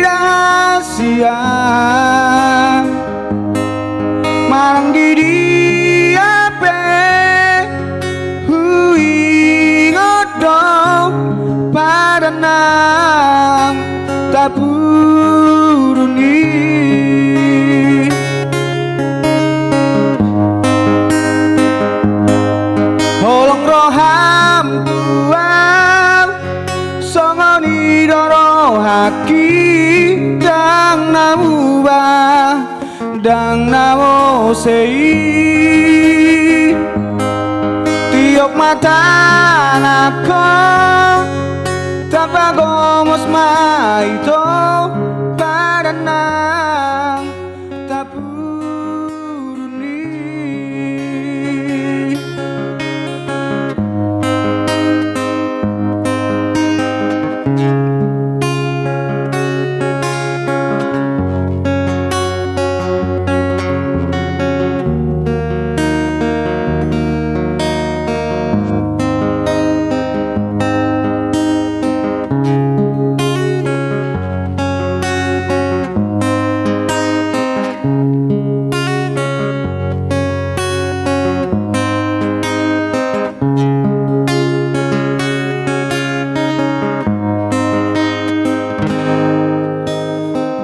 rahasia marang diri ape hui ngodong padanang taburuni holong roham tuang songoni doro haki dang namuba dang namo sei tiok mata nako tanpa gomos maito padanang taburuni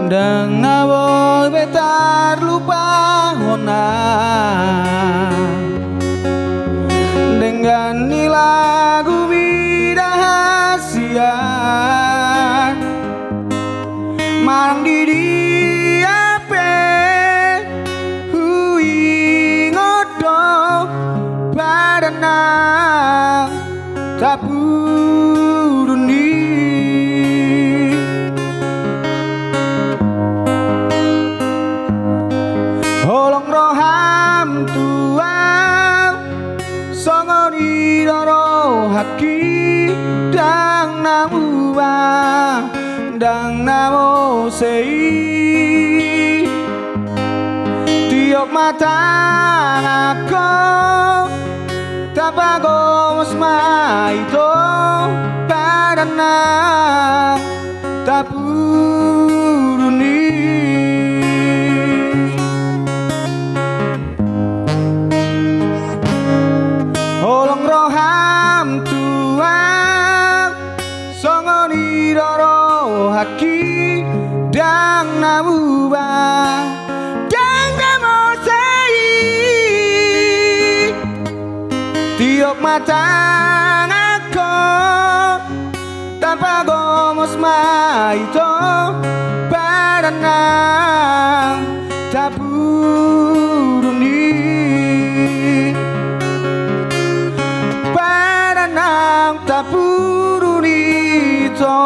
dan nawo betar lupa hona dengan lagu rahasia marang diri ape hui ngodong padanang taburuni holong roham tuang songoni doro haki dang namuba dang namo sei tiok mata nako tanpa gomos maito padanang taburuni holong roham tuang songoni doro haki dang namuba dang namo sei tiok mata ngako tanpa gomos maito padanang taburuni padanang taburuni to